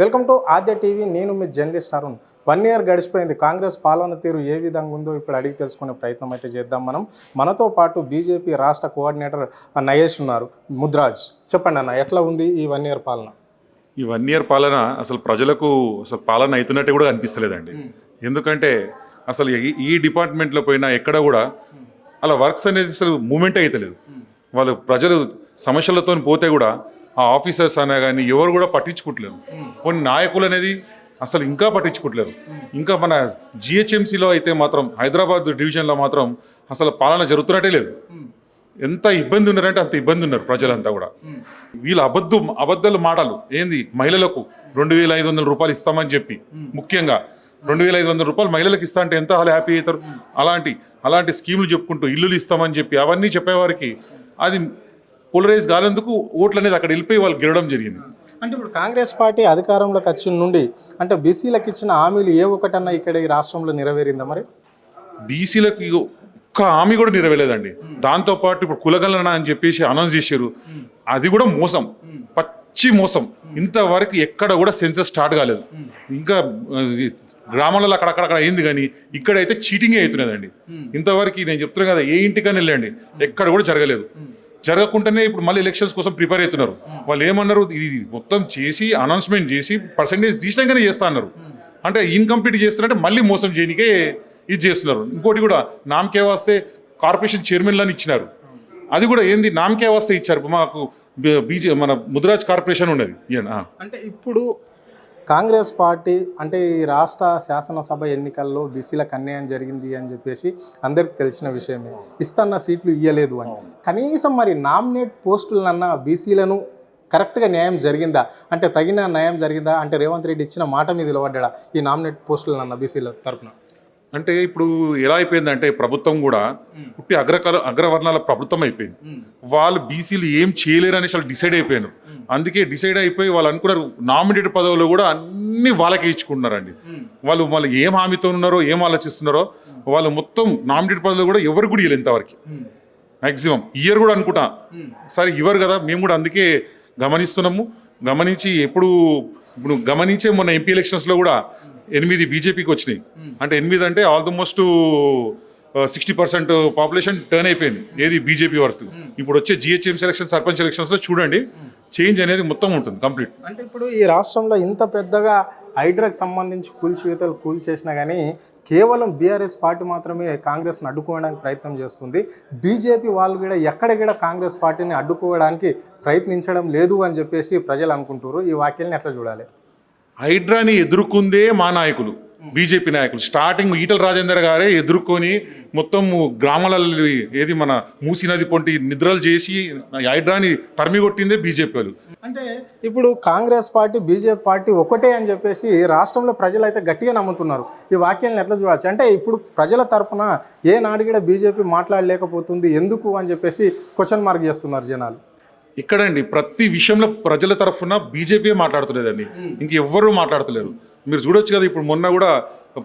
Welcome to Aadya TV. నేను మీ journalist Arun. 1 year గడిచిపోయింది. కాంగ్రెస్ పాలన తీరు ఏ విధంగా ఉందో ఇప్పుడు అడిగి తెలుసుకునే ప్రయత్నం అయితే చేద్దాం. మనతో పాటు బీజేపీ రాష్ట్ర కోఆర్డినేటర్ నయేష్ ఉన్నారు. ముద్రాజ్, చెప్పండి అన్న, ఎట్లా ఉంది ఈ 1 ఇయర్ పాలన? ఈ 1 ఇయర్ పాలన అసలు ప్రజలకు అసలు పాలన అవుతున్నట్టే కూడా అనిపిస్తలేదండి. ఎందుకంటే అసలు ఈ డిపార్ట్మెంట్లో పోయినా ఎక్కడ కూడా అలా వర్క్స్ అనేది అసలు మూమెంటే అవుతలేదు. వాళ్ళు ప్రజలు సమస్యలతో పోతే కూడా ఆ ఆఫీసర్స్ అనే కానీ ఎవరు కూడా పట్టించుకోవట్లేరు. కొన్ని నాయకులు అనేది అసలు ఇంకా పట్టించుకోవట్లేరు. ఇంకా మన జిహెచ్ఎంసీలో అయితే మాత్రం హైదరాబాద్ డివిజన్లో మాత్రం అసలు పాలన జరుగుతున్నట్టే లేదు. ఎంత ఇబ్బంది ఉన్నారంటే అంత ఇబ్బంది ఉన్నారు ప్రజలంతా కూడా. వీళ్ళ అబద్ధాలు మాటలు ఏంది, మహిళలకు 2,500 రూపాయలు ఇస్తామని చెప్పి, ముఖ్యంగా 2,500 రూపాయలు మహిళలకు ఇస్తా అంటే ఎంత హ్యాపీ అవుతారు. అలాంటి స్కీములు చెప్పుకుంటూ ఇల్లులు ఇస్తామని చెప్పి అవన్నీ చెప్పేవారికి అది పోలరైజ్ కాలేందుకు ఓట్లు అనేది అక్కడ వెళ్ళిపోయి వాళ్ళు గెలవడం జరిగింది. అంటే ఇప్పుడు కాంగ్రెస్ పార్టీ అధికారంలోకి వచ్చిన నుండి అంటే బీసీలకు ఇచ్చిన హామీలు ఏ ఒకటన్నా ఇక్కడ ఈ రాష్ట్రంలో నెరవేరిందా? మరి బీసీలకు ఒక్క హామీ కూడా నెరవేరలేదండి. దాంతోపాటు ఇప్పుడు కులగలన అని చెప్పేసి అనౌన్స్ చేశారు, అది కూడా మోసం, పచ్చి మోసం. ఇంతవరకు ఎక్కడ కూడా సెన్సస్ స్టార్ట్ కాలేదు. ఇంకా గ్రామాలలో అక్కడక్కడ అయింది, కానీ ఇక్కడైతే చీటింగే అవుతున్నదండి. ఇంతవరకు నేను చెప్తున్నాను కదా, ఏ ఇంటికని వెళ్ళండి ఎక్కడ కూడా జరగలేదు. జరగకుండానే ఇప్పుడు మళ్ళీ ఎలక్షన్స్ కోసం ప్రిపేర్ అవుతున్నారు. వాళ్ళు ఏమన్నారు, ఇది మొత్తం చేసి అనౌన్స్మెంట్ చేసి పర్సంటేజ్ తీసినాకనే చేస్తా అన్నారు. అంటే ఇన్కంప్లీట్ చేస్తారంటే మళ్ళీ మోసం చేయనికే ఇది చేస్తున్నారు. ఇంకోటి కూడా నామకే వాస్తే కార్పొరేషన్ చైర్మన్లని ఇచ్చినారు. అది కూడా ఏంది, నామకే వాస్తే ఇచ్చారు. మాకు మన ముద్రాజ్ కార్పొరేషన్ ఉన్నది. అంటే ఇప్పుడు కాంగ్రెస్ పార్టీ అంటే ఈ రాష్ట్ర శాసనసభ ఎన్నికల్లో బీసీలకు అన్యాయం జరిగింది అని చెప్పేసి అందరికి తెలిసిన విషయమే. ఇస్తున్న సీట్లు ఇవ్వలేదు అని. కనీసం మరి నామినేట్ పోస్టులన్నా బీసీలను కరెక్ట్గా న్యాయం జరిగిందా, అంటే తగిన న్యాయం జరిగిందా? అంటే రేవంత్ రెడ్డి ఇచ్చిన మాట మీద నిలబడ్డా ఈ నామినేట్ పోస్టులన్నా బీసీల తరఫున? అంటే ఇప్పుడు ఎలా అయిపోయిందంటే ప్రభుత్వం కూడా పుట్టి అగ్రవర్ణాల ప్రభుత్వం అయిపోయింది. వాళ్ళు బీసీలు ఏం చేయలేరు అనేసి వాళ్ళు డిసైడ్ అయిపోయారు. అందుకే డిసైడ్ అయిపోయి వాళ్ళు అనుకున్నారు నామినేటెడ్ పదవులు కూడా అన్ని వాళ్ళకే ఇచ్చుకుంటున్నారండి. వాళ్ళు ఏం హామీతో ఉన్నారో ఏం ఆలోచిస్తున్నారో వాళ్ళు మొత్తం నామినేటెడ్ పదవులు కూడా ఎవరు కూడా ఇవ్వలేదు ఇంతవరకు. మ్యాక్సిమం ఇయర్ కూడా అనుకుంటా సరే ఇవ్వరు కదా, మేము కూడా అందుకే గమనిస్తున్నాము. గమనించి ఇప్పుడు గమనించే మొన్న ఎంపీ ఎలక్షన్స్లో కూడా 8 బీజేపీకి వచ్చినాయి. అంటే 8 అంటే ఆల్మోస్ట్ 60% పాపులేషన్ టర్న్ అయిపోయింది ఏది బీజేపీ వరకు. ఇప్పుడు వచ్చే జిహెచ్ఎంసీ ఎలక్షన్, సర్పంచ్ ఎలక్షన్స్లో చూడండి చేంజ్ అనేది మొత్తం ఉంటుంది కంప్లీట్. అంటే ఇప్పుడు ఈ రాష్ట్రంలో ఇంత పెద్దగా హైడ్రాకి సంబంధించి కూల్చివేతలు కూల్చేసినా కానీ కేవలం బీఆర్ఎస్ పార్టీ మాత్రమే కాంగ్రెస్ని అడ్డుకోవడానికి ప్రయత్నం చేస్తుంది. బీజేపీ వాళ్ళు కూడా ఎక్కడ కూడా కాంగ్రెస్ పార్టీని అడ్డుకోవడానికి ప్రయత్నించడం లేదు అని చెప్పేసి ప్రజలు అనుకుంటారు. ఈ వాక్యాలను ఎట్లా చూడాలి? హైడ్రాని ఎదుర్కొందే మా నాయకులు, బీజేపీ నాయకులు. స్టార్టింగ్ ఈటల రాజేందర్ గారే ఎదుర్కొని మొత్తం గ్రామాలలో ఏది మన మూసీ నది పొంటి నిద్రలు చేసి హైడ్రాని తరిమి కొట్టిందే బీజేపీ వాళ్ళు. అంటే ఇప్పుడు కాంగ్రెస్ పార్టీ బీజేపీ పార్టీ ఒకటే అని చెప్పేసి రాష్ట్రంలో ప్రజలు అయితే గట్టిగా నమ్ముతున్నారు. ఈ వాక్యాలను ఎట్లా చూడవచ్చు? అంటే ఇప్పుడు ప్రజల తరఫున ఏ నాడు కూడా బీజేపీ మాట్లాడలేకపోతుంది ఎందుకు అని చెప్పేసి క్వశ్చన్ మార్క్ చేస్తున్నారు జనాలు. ఇక్కడండి ప్రతి విషయంలో ప్రజల తరఫున బీజేపీ మాట్లాడుతులేదండి, ఇంకెవ్వరూ మాట్లాడతలేరు. మీరు చూడొచ్చు కదా, ఇప్పుడు మొన్న కూడా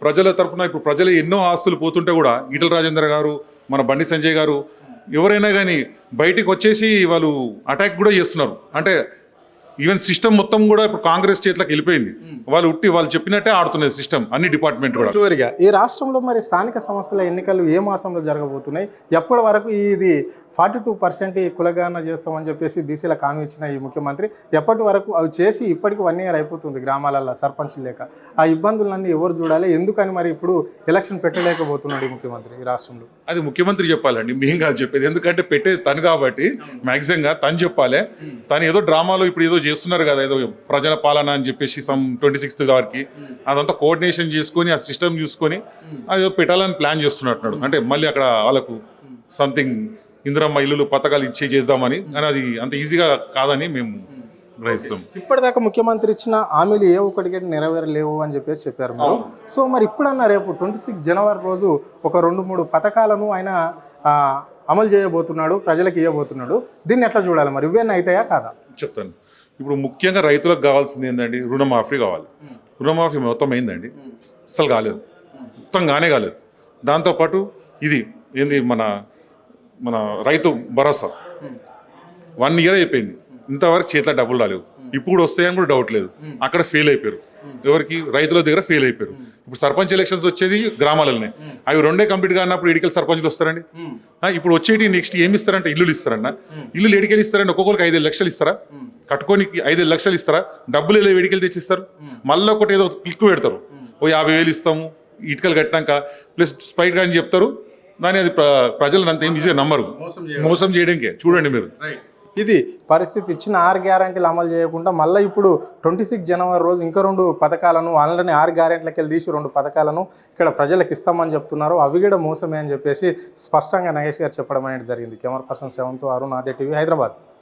ప్రజల తరఫున ఇప్పుడు ప్రజలు ఎన్నో ఆస్తులు పోతుంటే కూడా ఈటల రాజేందర్ గారు, మన బండి సంజయ్ గారు ఎవరైనా కానీ బయటికి వచ్చేసి వాళ్ళు అటాక్ కూడా చేస్తున్నారు. అంటే ఈవెన్ సిస్టమ్ మొత్తం కూడా ఇప్పుడు కాంగ్రెస్ చేతిలోకి వెళ్ళిపోయింది. వాళ్ళు చెప్పినట్టే ఆడుతున్నది సిస్టమ్, అన్ని డిపార్ట్మెంట్ కూడా. చివరిగా ఈ రాష్ట్రంలో మరి స్థానిక సంస్థల ఎన్నికలు ఏ మాసంలో జరగబోతున్నాయి? ఎప్పటి వరకు ఇది 42% కులగాన చేస్తామని చెప్పేసి బీసీలకు హామీ ఇచ్చిన ఈ ముఖ్యమంత్రి ఎప్పటి వరకు అవి చేసి ఇప్పటికి 1 ఇయర్ అయిపోతుంది. గ్రామాలలో సర్పంచ్లు లేక ఆ ఇబ్బందులన్నీ ఎవరు చూడాలి? ఎందుకని మరి ఇప్పుడు ఎలక్షన్ పెట్టలేకపోతున్నాడు ఈ ముఖ్యమంత్రి ఈ రాష్ట్రంలో? అది ముఖ్యమంత్రి చెప్పాలండి, మేము కాదు చెప్పేది. ఎందుకంటే పెట్టేది తను కాబట్టి మ్యాక్సిమంగా తను చెప్పాలి. తను ఏదో డ్రామాలో ఇప్పుడు ఏదో చేస్తున్నారు కదా, ఏదో ప్రజల పాలన అని చెప్పేసి 26th వరకు అదంతా కోఆర్డినేషన్ చేసుకొని ఆ సిస్టమ్ చూసుకొని అదేదో పెట్టాలని ప్లాన్ చేస్తున్నట్టున్నాడు. అంటే మళ్ళీ అక్కడ వాళ్ళకు సంథింగ్ ఇందిరమ్మ ఇల్లులు పథకాలు చేద్దామని. కానీ అది అంత ఈజీగా కాదని మేము గ్రహిస్తాం. ఇప్పటిదాకా ముఖ్యమంత్రి ఇచ్చిన హామీలు ఏ ఒక్కటికి నెరవేరలేవు అని చెప్పేసి చెప్పారు మీరు. సో మరి ఇప్పుడన్నా రేపు 26 జనవరి రోజు ఒక 2-3 పథకాలను ఆయన అమలు చేయబోతున్నాడు, ప్రజలకు ఇవ్వబోతున్నాడు. దీన్ని ఎట్లా చూడాలి మరి? ఇవేనా అవుతాయా కాదా? చెప్తాను. ఇప్పుడు ముఖ్యంగా రైతులకు కావాల్సింది ఏంటండి, రుణమాఫీ కావాలి. రుణమాఫీ మొత్తం అయిందండి, అస్సలు కాలేదు, మొత్తం కాలేదు. దాంతోపాటు ఇది ఏంది మన రైతు భరోసా 1 ఇయర్ అయిపోయింది, ఇంతవరకు చేతిలో డబ్బులు రాలేవు. ఇప్పుడు వస్తాయని కూడా డౌట్ లేదు. అక్కడ ఫెయిల్ అయిపోయారు. ఎవరికి? రైతుల దగ్గర ఫెయిల్ అయిపోయారు. ఇప్పుడు సర్పంచ్ ఎలక్షన్స్ వచ్చేది గ్రామాలలోనే. అవి రెండే కంప్లీట్ గా అన్నప్పుడు ఎడికల్ సర్పంచ్లు వస్తారండి. ఇప్పుడు వచ్చేటి నెక్స్ట్ ఏమి ఇస్తారంటే ఇల్లులు ఇస్తారన్న. ఇల్లు ఎడికలు ఇస్తారండి. ఒక్కొక్కరికి 5,000 లక్షలు ఇస్తారా? కట్టుకొని 5,000 లక్షలు ఇస్తారా? డబ్బులు వెళ్ళి ఎడికలు తెచ్చిస్తారు. మళ్ళీ ఒకటి ఏదో క్లిక్ పెడతారు, ఓ 50,000 ఇస్తాము ఇటుకలు కట్టాక ప్లస్ స్పైట్ అని చెప్తారు. దాని అది ప్రజలను అంత ఏం ఈజీగా నమ్మరు. మోసం చేయడానికే చూడండి మీరు. ఇది పరిస్థితి. ఇచ్చిన 6 గ్యారంటీలు అమలు చేయకుండా మళ్ళీ ఇప్పుడు 26 జనవరి రోజు ఇంకా 2 పథకాలను ఆల్రెడీ 6 గ్యారంటీలకి వెళ్ళి తీసి 2 పథకాలను ఇక్కడ ప్రజలకు ఇస్తామని చెప్తున్నారు. అవి కూడా మోసమే అని చెప్పేసి స్పష్టంగా నాగేష్ గారు చెప్పడం అనేది జరిగింది. కెమెరా పర్సన్ 7తో అరుణ్, ఆదే టీవీ, హైదరాబాద్.